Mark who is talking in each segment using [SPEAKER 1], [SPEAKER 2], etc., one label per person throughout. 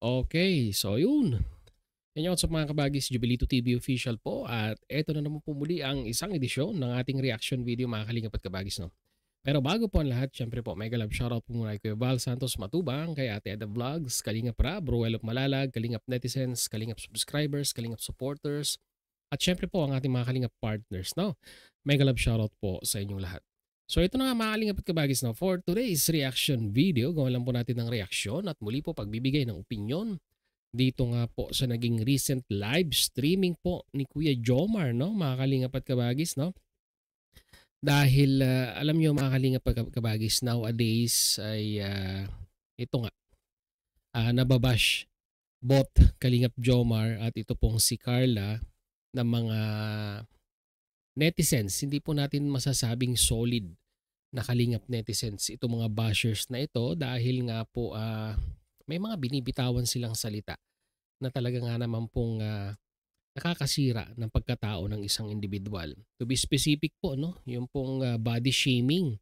[SPEAKER 1] Okay, so yun. Yan yung sa mga kabagis, Jubilito TV official po at eto na naman po muli ang isang edisyon ng ating reaction video mga kalingap at kabagis. No? Pero bago po ang lahat, syempre po, mega love shoutout po muna kay Kuya Val Santos Matubang, kay Ate Eda Vlogs, Kalingap Ra, Bruel of Malalag, Kalingap Netizens, Kalingap Subscribers, Kalingap Supporters, at syempre po ang ating mga Kalingap Partners. No? Mega love shoutout po sa inyong lahat. So ito na nga mga Kalingap at kabagis. No? For today's reaction video, gawin lang po natin ng reaksyon at muli po pagbibigay ng opinion dito nga po sa naging recent live streaming po ni Kuya Jomar, no? Mga Kalingap at kabagis, no? Dahil alam nyo mga Kalingap at kabagis, nowadays ay ito nga, nababash bot Kalingap Jomar at ito pong si Carla ng mga netizens. Hindi po natin masasabing solid na Kalingap netizens itong mga bashers na ito dahil nga po may mga binibitawan silang salita na talaga nga naman pong nakakasira ng pagkatao ng isang individual. To be specific po, no, yung pong body shaming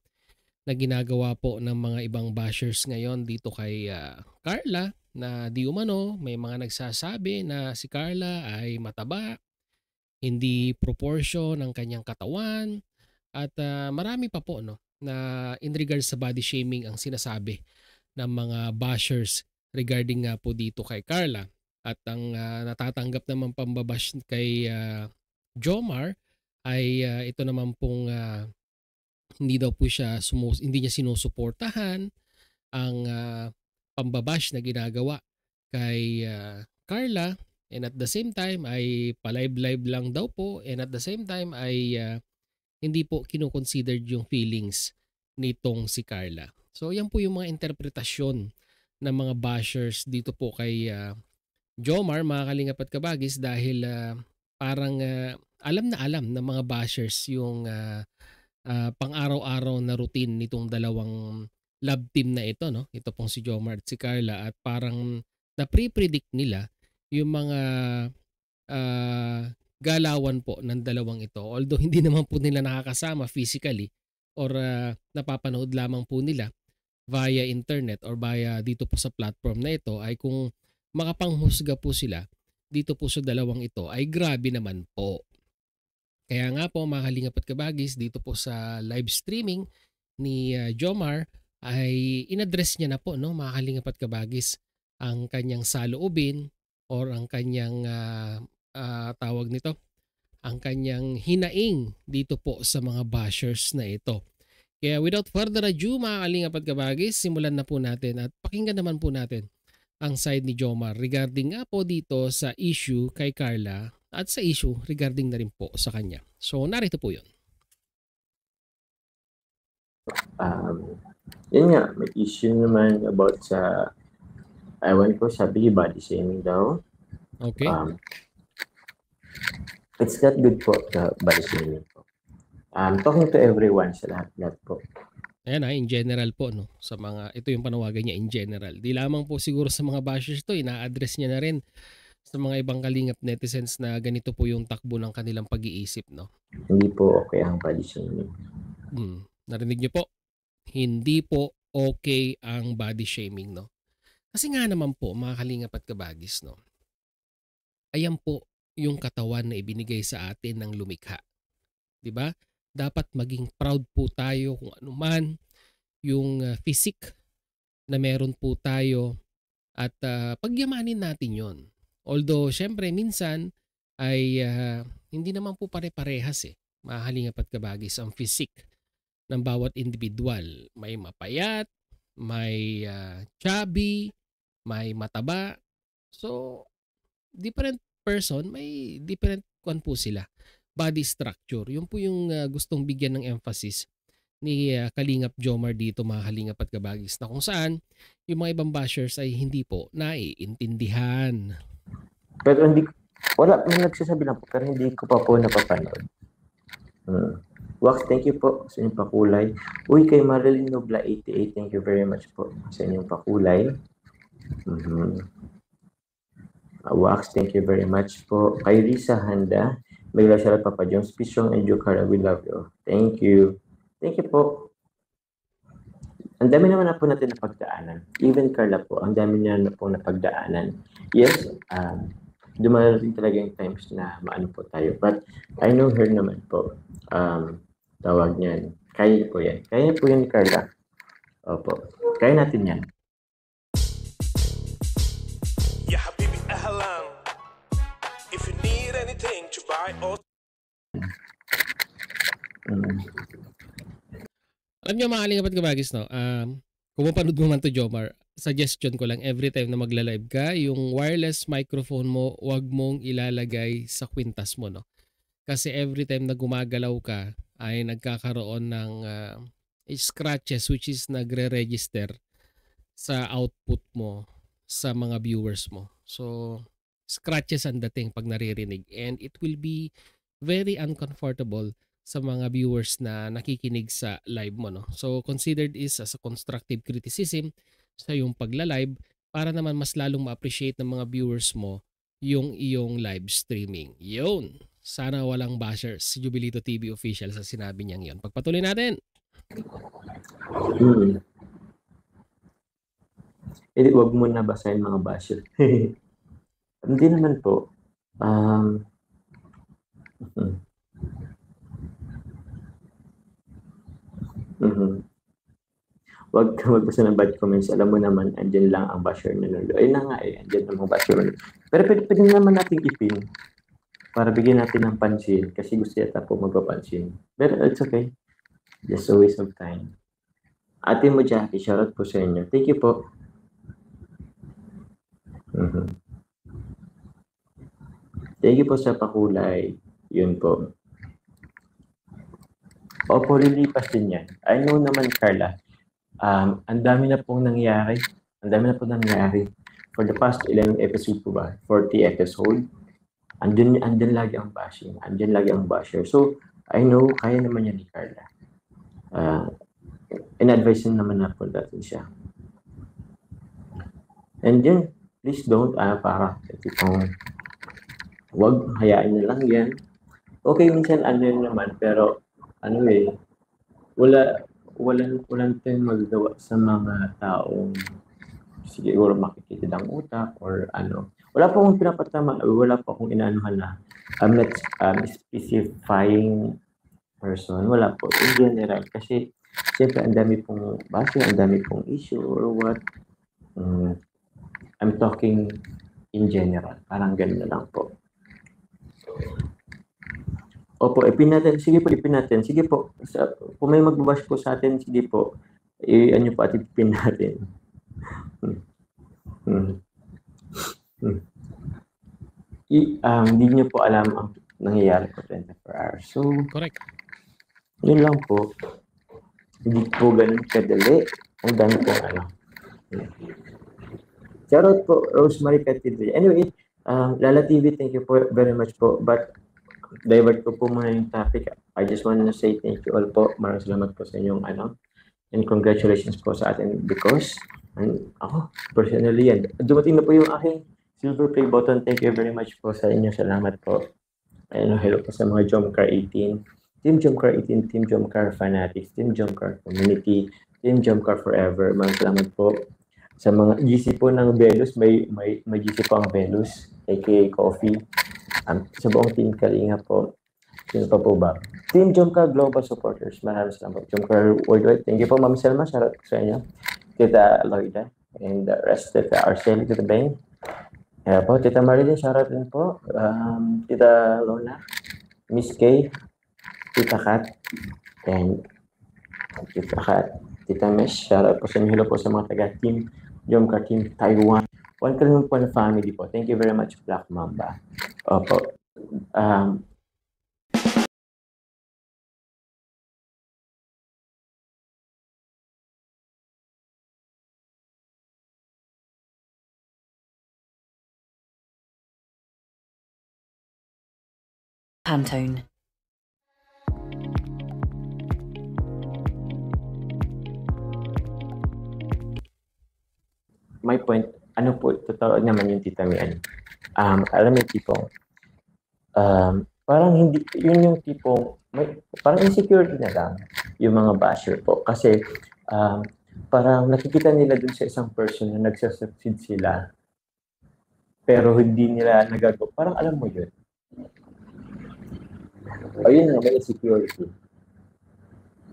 [SPEAKER 1] na ginagawa po ng mga ibang bashers ngayon dito kay Carla na di umano may mga nagsasabi na si Carla ay mataba, hindi proportion ng kanyang katawan at marami pa po no na in regards sa body shaming ang sinasabi ng mga bashers regarding nga po dito kay Carla. At ang natatanggap naman pambabash kay Jomar ay ito naman pong hindi daw po siya hindi niya sinusuportahan ang pambabash na ginagawa kay Carla, and at the same time ay palive-live lang daw po, and at the same time ay hindi po kinoconsidered yung feelings nitong si Carla. So yan po yung mga interpretasyon ng mga bashers dito po kay Jomar, mga kalingap at kabagis, dahil parang alam na alam ng mga bashers yung pang-araw-araw na routine nitong dalawang love team na ito, no? Ito pong si Jomar at si Carla, at parang na-pre-predict nila yung mga galawan po ng dalawang ito. Although hindi naman po nila nakakasama physically or napapanood lamang po nila via internet or via dito po sa platform na ito, ay kung makapanghusga po sila dito po sa dalawang ito ay grabe naman po. Kaya nga po mga kalingap at kabagis, dito po sa live streaming ni Jomar ay inaddress niya na po, no, mga kalingap at kabagis, ang kanyang saloobin or ang kanyang tawag nito, ang kanyang hinaing dito po sa mga bashers na ito. Kaya without further ado mga kalingap at kabagis, simulan na po natin at pakinggan naman po natin ang side ni Jomar regarding nga po dito sa issue kay Carla at sa issue regarding na rin po sa kanya. So narito po yun.
[SPEAKER 2] Yun nga, may issue naman about sa, ewan ko, sabi body shaming daw.
[SPEAKER 1] Okay.
[SPEAKER 2] It's not good po the body shaming po. Talking to everyone sa lahat po.
[SPEAKER 1] Ayan in general po, no, sa mga, ito yung panawagan niya in general. Di lamang po siguro sa mga bashers to, ina-address niya na rin sa mga ibang kalingap netizens na ganito po yung takbo ng kanilang pag-iisip, no?
[SPEAKER 2] Hindi po okay ang body shaming.
[SPEAKER 1] Narinig niyo po? Hindi po okay ang body shaming, no? Kasi nga naman po, mga kalingap at kabagis, no, ayan po yung katawan na ibinigay sa atin ng lumikha. Diba? Dapat maging proud po tayo kung ano man yung physique na meron po tayo at pagyamanin natin yon. Although, syempre, minsan ay hindi naman po pare-parehas mga kalingap at kabagis, ang physique ng bawat individual. May mapayat, may chubby, may mataba. So, different person, may different po sila. Body structure. Yun po yung gustong bigyan ng emphasis ni Kalingap Jomar dito mga kalingap at kabagis, na kung saan yung mga ibang bashers ay hindi po naiintindihan.
[SPEAKER 2] Pero hindi, wala po nagsasabi lang po, pero hindi ko pa po napapanood. Wax, thank you po sa inyong pakulay. Uy, kay Marilyn Nobla 88, thank you very much po sa inyong pakulay. Wax, thank you very much po. Kay Risa Handa, Bigla siya Papa Jones, Pishong and Jokara, we love you. Thank you. Thank you po. ang dami naman na po natin napagdaanan. Even Carla po, ang dami niya na po napagdaanan. Yes, dumarating talaga yung times na maano po tayo. But I know her naman po. Tawag niyan. Kaya po yan. Kaya po yan, Carla. Opo. Kaya natin yan.
[SPEAKER 3] Ya habibi ahlan. If you need anything to buy or
[SPEAKER 1] Alam niyo mga kalingap at kabagis, no? Kung mapanood mo man to, Jomar, suggestion ko lang every time na magla-live ka, yung wireless microphone mo, wag mong ilalagay sa kwintas mo, no? Kasi every time na gumagalaw ka, ay nagkakaroon ng scratches which is nagre-register sa output mo sa mga viewers mo. So, scratches ang dating pag naririnig, and it will be very uncomfortable sa mga viewers na nakikinig sa live mo, no? So, considered is as a constructive criticism sa yung pagla-live para naman mas lalong ma-appreciate ng mga viewers mo yung iyong live streaming. Yun! Sana walang bashers si Jubilito TV official sa sinabi niyang yun. Pagpatuloy natin!
[SPEAKER 2] Wag mo na basahin mga basher. Hindi naman po. Wag ka magbasa ng bad comments. Alam mo naman, andyan lang ang basher na lolo. Ayun na nga andyan ang mga basher na lolo. Pero pwede naman nating ipin para bigyan natin ng pansin kasi gusto yata po magpapansin. Pero it's okay. Just a waste of time. Ate mo, Jackie, shoutout po sa inyo. Thank you po. Thank you po sa pakulay. Yun po. Opo, lilipas din yan. I know naman, Carla. Ang dami na pong nangyari. For the past 11 episode po ba? 40 episode. Andyan lagi ang bashing. Andyan lagi ang basher. So, I know, kaya naman yan ni Carla. In-advise naman na po natin siya. And then, please don't, para wag, hayaan na lang yan. Okay, minsan ano naman, pero walang tayong magagawa sa mga taong siguro makikitid ang utak or ano. Wala po akong pinapatama, wala po akong inaanuhan na I'm not specifying person. Wala po. In general, kasi siyempre ang dami pong base, ang dami pong issue or what. I'm talking in general. Parang ganun na lang po. Opo, ipin natin. Sige po, ipin natin. Sige po. Kung may magbabash po sa atin, sige po. Ano po at ipin natin. Hindi nyo po alam ang nangyayari po 24 hours. So,
[SPEAKER 1] correct.
[SPEAKER 2] Yun lang po. Hindi po ganun kadali. Ang dami po Shoutout po, Rosemary Catidre. Anyway, Lala TV, thank you po very much po. But divert ko po muna yung topic. I just want to say thank you all po. Maraming salamat po sa inyong and congratulations po sa atin because ako, personally yan. Dumating na po yung aking silver play button. Thank you very much po sa inyo. Salamat po. And hello po sa mga Jomcar 18. Team Jomcar 18, Team Jomcar Fanatics, Team Jomcar Community, Team Jomcar Forever. Maraming salamat po. Sa mga GC po ng Velus, may GC po ang Velus, aka Coffee. Sa buong Team Kalinga po. Sino pa po ba? Team Jomcar Global Supporters. Maraming salamat. Jomcar Worldwide. Thank you po, Ma'am Selma. Shoutout sa inyo. Tita Loida. And the rest, Tita Arceli, Tita Beng. Kaya po, Tita Marilyn, shoutout din po. Tita Lona. Miss Kay. Tita Kat. And Tita Kat. Tita Mesh. Shoutout po sa inyo. Hello po sa mga taga-team Jomcar Team Taiwan. One Kalung po na family po. Thank you very much, Black Mamba. Opo.
[SPEAKER 4] Pantone.
[SPEAKER 2] My point, ano po, totoo naman yung Tita Mian. Alam mo yung tipong, parang hindi, yun yung tipong, parang insecurity na lang yung mga basher po. Kasi, parang nakikita nila dun sa isang person na nagsasucceed sila, pero hindi nila nagagawa. Parang alam mo yun. Ayun nga, may insecurity.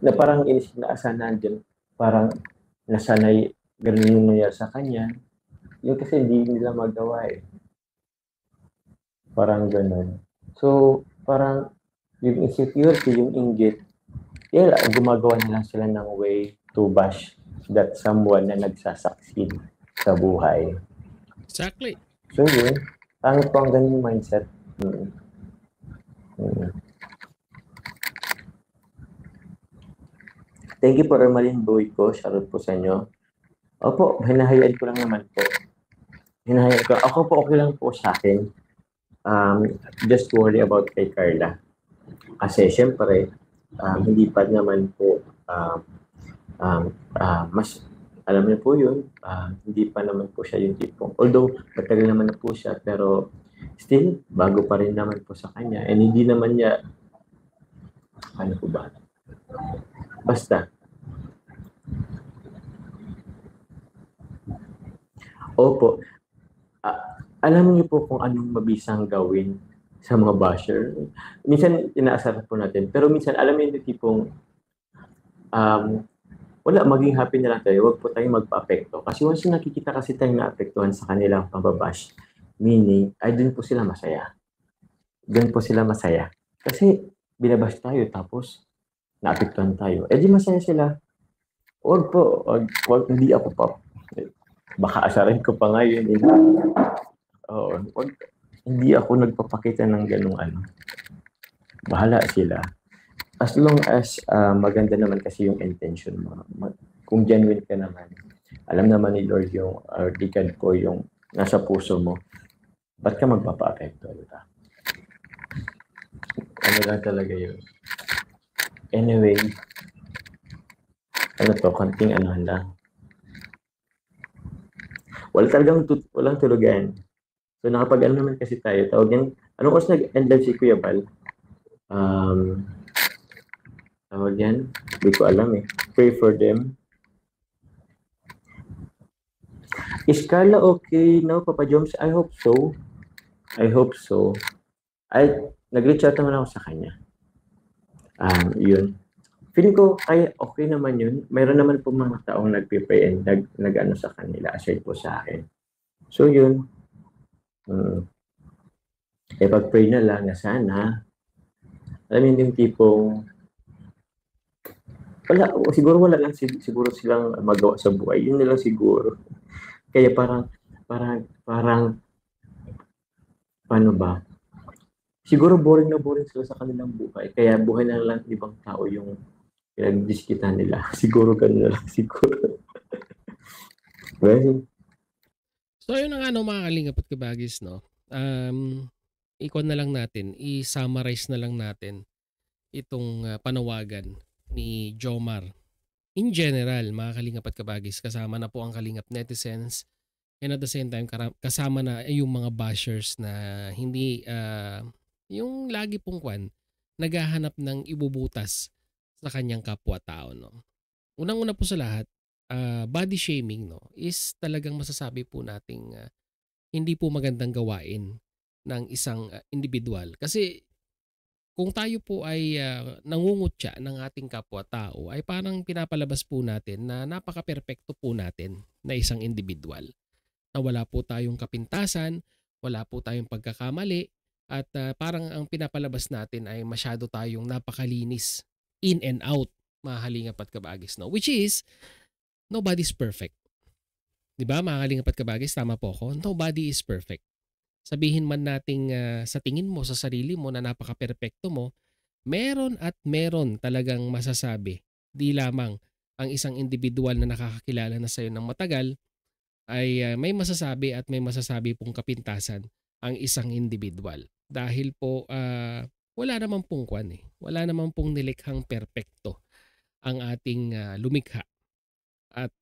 [SPEAKER 2] Na parang inisip na asa nandyan, parang nasanay, ganun yung nangyari sa kanya. Yun kasi hindi nila magawa eh. Parang ganun. So, parang yung insecurity, yung inggit, gumagawa na lang sila ng way to bash that someone na nagsasucceed sa buhay.
[SPEAKER 1] Exactly.
[SPEAKER 2] So yun, pangit po ang ganung mindset. Thank you po, Ermaline Boyko. Shoutout po sa inyo. Opo, hinahayaan ko lang naman po. Hinahayaan ko. Ako po, okay lang po sa akin. Just worry about kay Carla. Kasi syempre, hindi pa naman po mas alam niyo po yun, hindi pa naman po siya yung tipong, although matagal naman na po siya, pero still, bago pa rin naman po sa kanya. And hindi naman niya, ano po ba? Basta. Opo. Alam niyo po kung anong mabisang gawin sa mga basher. Minsan, inaasar po natin. Pero minsan, alam niyo yung tipong, wala, maging happy na lang tayo. Huwag po tayong magpa-apekto. Kasi once nakikita kasi tayo na-apektuhan sa kanilang pambabash, meaning, ay doon po sila masaya. Doon po sila masaya. Kasi binabash tayo, tapos na-apektuhan tayo. Eh di masaya sila. Huwag po. Huwag, hindi ako pa. Baka asarin ko pa ngayon. Oo. Huwag, hindi ako nagpapakita ng ganung ano. Bahala sila. As long as maganda naman kasi yung intention mo. Kung genuine ka naman, alam naman ni Lord yung digad ko yung nasa puso mo. Ba't ka magpapa-apekto? Diba? Ano lang talaga yun. Anyway, ano to, konting ano lang. Walang tulugan. So nakapag-ano naman kasi tayo. Tawag yan, anong oras nag-end live si Kuya Bal? Tawag yan, hindi ko alam eh. Pray for them. Is Carla okay now, Papa Joms? I hope so. I hope so. Nag-reach out naman ako sa kanya. Yun. Feeling ko, kaya okay naman yun. Mayroon naman po mga taong nag-pray and nag-ano sa kanila, aside po sa akin. So yun. Pag-pray na lang na sana, alam mo yung tipong, siguro wala lang siguro silang magawa sa buhay. Yun na lang siguro. Kaya parang, paano ba? Siguro boring na boring sila sa kanilang buhay. Kaya buhay na lang ibang tao yung pinag-diskitan nila. Siguro ganun na lang, siguro. Well,
[SPEAKER 1] So yun ang mga kalingap at kabagis, no? Ikon na lang natin, i-summarize na lang natin itong panawagan ni Jomar. In general, mga kalingap at kabagis, kasama na po ang kalingap netizens, and at the same time, kasama na yung mga bashers na hindi, yung lagi pong naghahanap ng ibubutas sa kanyang kapwa-tao. No? Unang-una po sa lahat, body shaming, no, is talagang masasabi po nating hindi po magandang gawain ng isang individual. Kasi kung tayo po ay nangungutya ng ating kapwa-tao, ay parang pinapalabas po natin na napaka-perpekto po natin na isang individual. Na wala po tayong kapintasan, wala po tayong pagkakamali, at parang ang pinapalabas natin ay masyado tayong napakalinis in and out, mga halingap at kabagis. No? Which is, nobody's perfect. Diba, mga kalingap at kabagis, tama po ako? Nobody is perfect. Sabihin man nating sa tingin mo, sa sarili mo na napaka-perpekto mo, meron at meron talagang masasabi. Di lamang ang isang individual na nakakakilala na sa'yo ng matagal ay may masasabi at may masasabi pong kapintasan ang isang individual. Dahil po wala naman pong wala naman pong nilikhang perpekto ang ating lumikha. At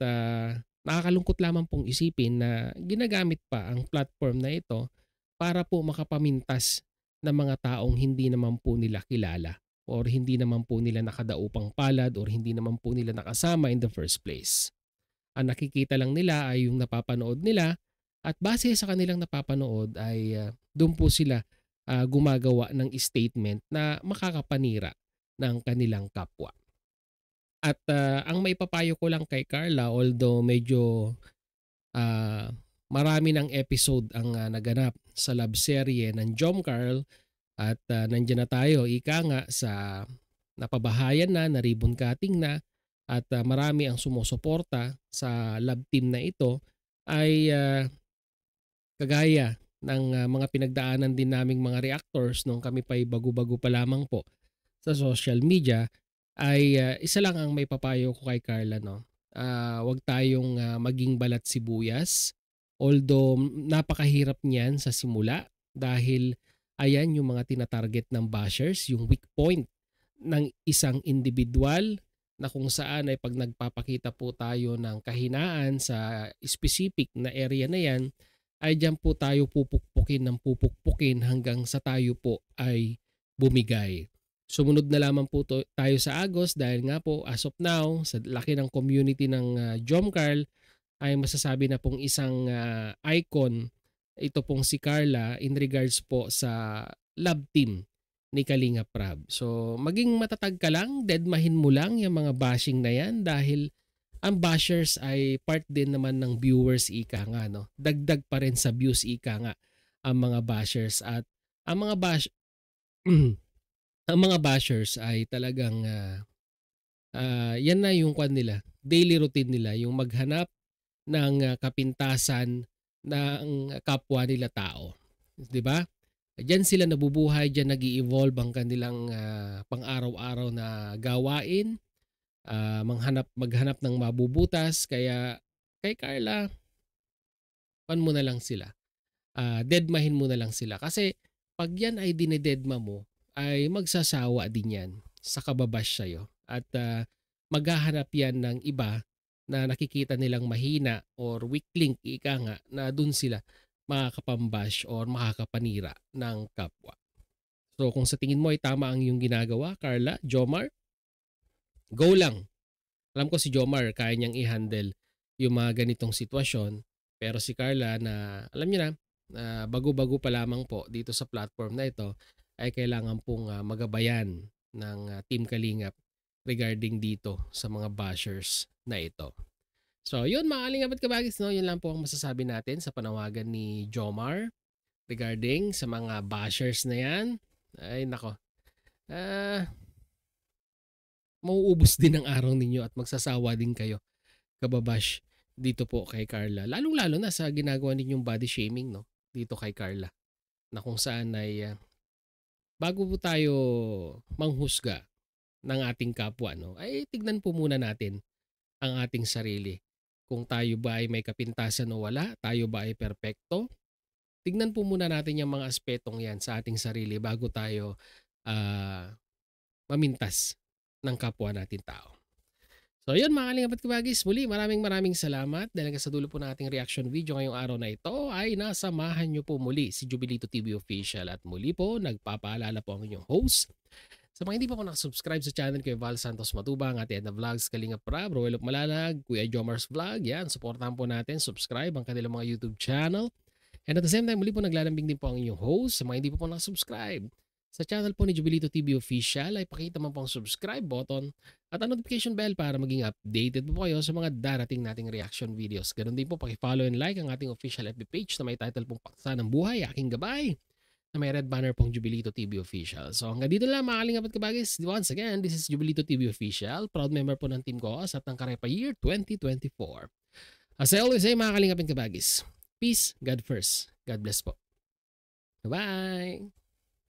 [SPEAKER 1] nakakalungkot lamang pong isipin na ginagamit pa ang platform na ito para po makapamintas ng mga taong hindi naman po nila kilala or hindi naman po nila nakadaupang palad or hindi naman po nila nakasama in the first place. Ang nakikita lang nila ay yung napapanood nila at base sa kanilang napapanood ay doon po sila gumagawa ng statement na makakapanira ng kanilang kapwa. At ang maipapayo ko lang kay Carla, although medyo marami ng episode ang naganap sa love serye ng Jom Carl at nandiyan na tayo ika nga sa napabahayan na ribbon cutting na at marami ang sumusuporta sa love team na ito ay kagaya ng mga pinagdaanan din naming mga reactors nung kami pa'y bago-bago pa lamang po sa social media ay isa lang ang may papayo ko kay Carla, no. Wag tayong maging balat sibuyas, although napakahirap niyan sa simula dahil ayan yung mga tinatarget ng bashers, yung weak point ng isang individual na kung saan ay pag nagpapakita po tayo ng kahinaan sa specific na area na yan, ay dyan po tayo pupukpukin hanggang sa tayo po ay bumigay. Sumunod na lamang po tayo sa Agos dahil nga po as of now, sa laki ng community ng Jom Carl, ay masasabi na pong isang icon ito pong si Carla in regards po sa love team ni Kalinga Prab. So maging matatag ka lang, deadmahin mo lang yung mga bashing na yan dahil ang bashers ay part din naman ng viewers ika nga, no. Dagdag pa rin sa views ika nga ang mga bashers at ang mga ang mga bashers ay talagang yan na yung kwan nila, daily routine nila, yung maghanap ng kapintasan ng kapwa nila tao. 'Di ba? Diyan sila nabubuhay, diyan nag-i-evolve ang kanilang pang-araw-araw na gawain, maghanap ng mabubutas. Kaya kay Carla, pan mo na lang sila. Deadmahin mo na lang sila. Kasi pag yan ay dinededma mo, ay magsasawa din yan sa kababash sa'yo. At maghahanap yan ng iba na nakikita nilang mahina or weak link, ika nga, na dun sila makakapambash or makakapanira ng kapwa. So kung sa tingin mo ay tama ang iyong ginagawa, Carla, Jomar, go lang. Alam ko si Jomar, kaya niyang i-handle yung mga ganitong sitwasyon. Pero si Carla na, alam niyo na, bago-bago pa lamang po dito sa platform na ito, ay kailangan pong magabayan ng Team Kalingap regarding dito sa mga bashers na ito. So yun mga Kalingap at Kabagis, no? Yun lang po ang masasabi natin sa panawagan ni Jomar regarding sa mga bashers na yan. Ay nako, mauubos din ang araw ninyo at magsasawa din kayo kababash dito po kay Carla. Lalong-lalo na sa ginagawa ninyong body shaming, no? Dito kay Carla. Na kung saan ay bago po tayo manghusga ng ating kapwa, no? Ay tignan po muna natin ang ating sarili. Kung tayo ba ay may kapintasan o wala, tayo ba ay perpekto. Tignan po muna natin yung mga aspetong yan sa ating sarili bago tayo mamintas ng kapwa natin tao. So yun mga Kalingap at Kabagis, muli maraming salamat dahil sa dulo po ng ating reaction video ngayong araw na ito ay nasamahan nyo po muli si Jubilito TV Official at muli po nagpapaalala po ang inyong host. Sa mga hindi pa po nakasubscribe sa channel kay Val Santos Matubang, Ate Edna Vlogs, Kalingap Prab, Roel Malalag, Kuya Jomar's Vlog, yan, supportahan po natin, subscribe ang kanilang mga YouTube channel. And at the same time, muli po naglalambing din po ang inyong host. Sa mga hindi pa po nakasubscribe sa channel po ni Jubilito TV Official ay pakita mo po ang subscribe button at ang notification bell para maging updated po kayo sa mga darating nating reaction videos. Ganun din po paki-follow and like ang ating official FB page na may title pong Paksa ng Buhay, Aking Gabay, na may red banner pong Jubilito TV Official. So hanggang dito lang mga Kalingap at Kabagis. Once again, this is Jubilito TV Official, proud member po ng Team Koos at ng Karepa Year 2024. As I always say mga Kalingap at Kabagis, peace, God first. God bless po. Bye-bye!